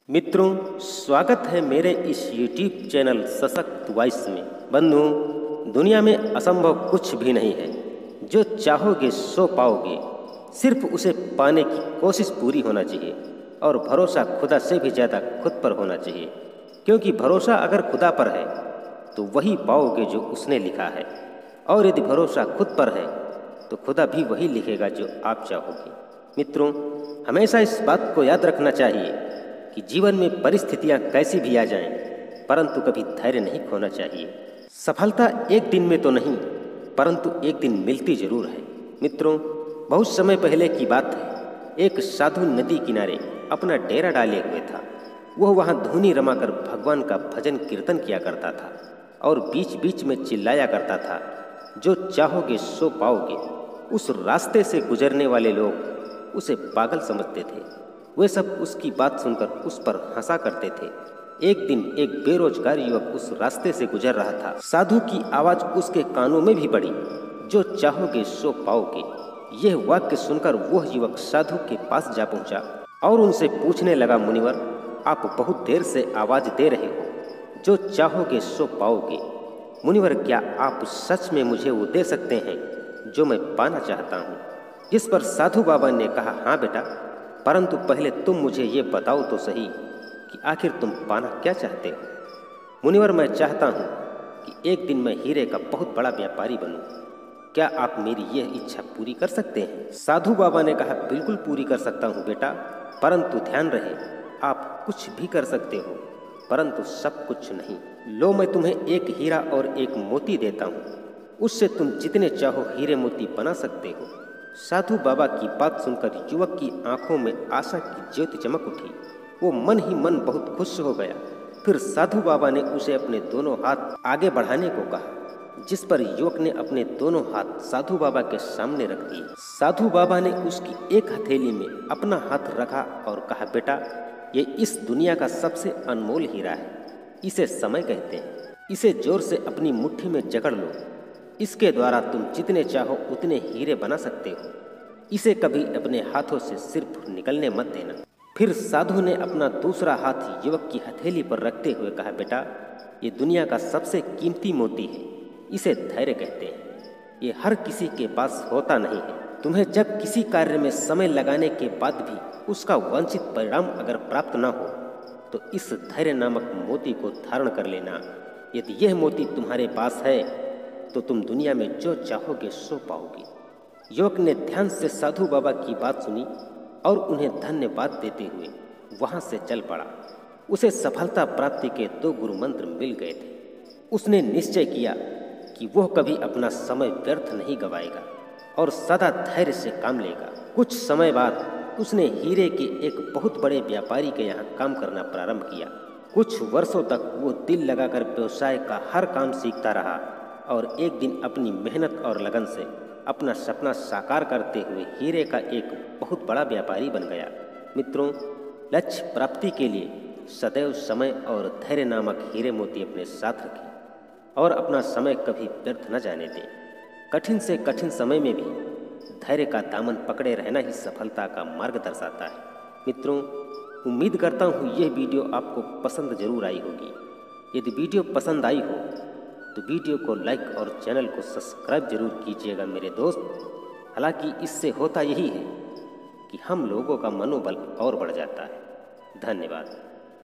मित्रों, स्वागत है मेरे इस YouTube चैनल सशक्त वॉइस में। बंधुओं, दुनिया में असंभव कुछ भी नहीं है। जो चाहोगे सो पाओगे, सिर्फ उसे पाने की कोशिश पूरी होना चाहिए और भरोसा खुदा से भी ज़्यादा खुद पर होना चाहिए, क्योंकि भरोसा अगर खुदा पर है तो वही पाओगे जो उसने लिखा है, और यदि भरोसा खुद पर है तो खुदा भी वही लिखेगा जो आप चाहोगे। मित्रों, हमेशा इस बात को याद रखना चाहिए कि जीवन में परिस्थितियां कैसी भी आ जाएं, परंतु कभी धैर्य नहीं खोना चाहिए। सफलता एक दिन में तो नहीं, परंतु एक दिन मिलती जरूर है। मित्रों, बहुत समय पहले की बात है। एक साधु नदी किनारे अपना डेरा डाले हुए था। वह वहां धुनी रमाकर भगवान का भजन कीर्तन किया करता था और बीच बीच में चिल्लाया करता था, जो चाहोगे सो पाओगे। उस रास्ते से गुजरने वाले लोग उसे पागल समझते थे। वे सब उसकी बात सुनकर उस पर हंसा करते थे। एक दिन एक बेरोजगार युवक उस रास्ते से गुजर रहा था। साधु की आवाज उसके कानों में भी पड़ी, जो चाहोगे सो पाओगे। यह वाक्य सुनकर वह युवक साधु के पास जा पहुंचा और उनसे पूछने लगा, मुनिवर, आप बहुत देर से आवाज दे रहे हो, जो चाहोगे सो पाओगे। मुनिवर, क्या आप सच में मुझे वो दे सकते हैं जो मैं पाना चाहता हूँ? जिस पर साधु बाबा ने कहा, हाँ बेटा, परंतु पहले तुम मुझे ये बताओ तो सही कि आखिर तुम पाना क्या चाहते हो। मुनिवर, मैं चाहता हूँ कि एक दिन मैं हीरे का बहुत बड़ा व्यापारी बनूं। क्या आप मेरी यह इच्छा पूरी कर सकते हैं? साधु बाबा ने कहा, बिल्कुल पूरी कर सकता हूँ बेटा, परंतु ध्यान रहे, आप कुछ भी कर सकते हो, परंतु सब कुछ नहीं। लो, मैं तुम्हें एक हीरा और एक मोती देता हूँ, उससे तुम जितने चाहो हीरे मोती बना सकते हो। साधु बाबा की बात सुनकर युवक की आंखों में आशा की ज्योति चमक उठी। वो मन ही मन बहुत खुश हो गया। फिर साधु बाबा ने उसे अपने दोनों हाथ आगे बढ़ाने को कहा, जिस पर युवक ने अपने दोनों हाथ साधु बाबा के सामने रख दिए। साधु बाबा ने उसकी एक हथेली में अपना हाथ रखा और कहा, बेटा, ये इस दुनिया का सबसे अनमोल हीरा है। इसे समय कहते हैं। इसे जोर से अपनी मुट्ठी में जकड़ लो। इसके द्वारा तुम जितने चाहो उतने हीरे बना सकते हो। इसे कभी अपने हाथों से सिर्फ निकलने मत देना। फिर साधु ने अपना दूसरा हाथ युवक की हथेली पर रखते हुए कहा, बेटा, ये दुनिया का सबसे कीमती मोती है। इसे धैर्य कहते हैं। ये हर किसी के पास होता नहीं है। तुम्हें जब किसी कार्य में समय लगाने के बाद भी उसका वांछित परिणाम अगर प्राप्त ना हो, तो इस धैर्य नामक मोती को धारण कर लेना। यदि यह मोती तुम्हारे पास है तो तुम दुनिया में जो चाहोगे सो पाओगे। युवक ने ध्यान से साधु बाबा की बात सुनी और उन्हें धन्यवाद देते हुए वहां से चल पड़ा। उसे सफलता प्राप्ति के 2 गुरु मंत्र मिल गए थे। उसने निश्चय किया कि वह कभी अपना समय व्यर्थ नहीं गवाएगा और सदा धैर्य से काम लेगा। कुछ समय बाद उसने हीरे के एक बहुत बड़े व्यापारी के यहाँ काम करना प्रारंभ किया। कुछ वर्षों तक वो दिल लगाकर व्यवसाय का हर काम सीखता रहा और एक दिन अपनी मेहनत और लगन से अपना सपना साकार करते हुए हीरे का एक बहुत बड़ा व्यापारी बन गया। मित्रों, लक्ष्य प्राप्ति के लिए सदैव समय और धैर्य नामक हीरे मोती अपने साथ रखें और अपना समय कभी व्यर्थ न जाने दें। कठिन से कठिन समय में भी धैर्य का दामन पकड़े रहना ही सफलता का मार्ग दर्शाता है। मित्रों, उम्मीद करता हूँ यह वीडियो आपको पसंद जरूर आई होगी। यदि वीडियो पसंद आई हो तो वीडियो को लाइक और चैनल को सब्सक्राइब जरूर कीजिएगा मेरे दोस्त। हालांकि इससे होता यही है कि हम लोगों का मनोबल और बढ़ जाता है। धन्यवाद।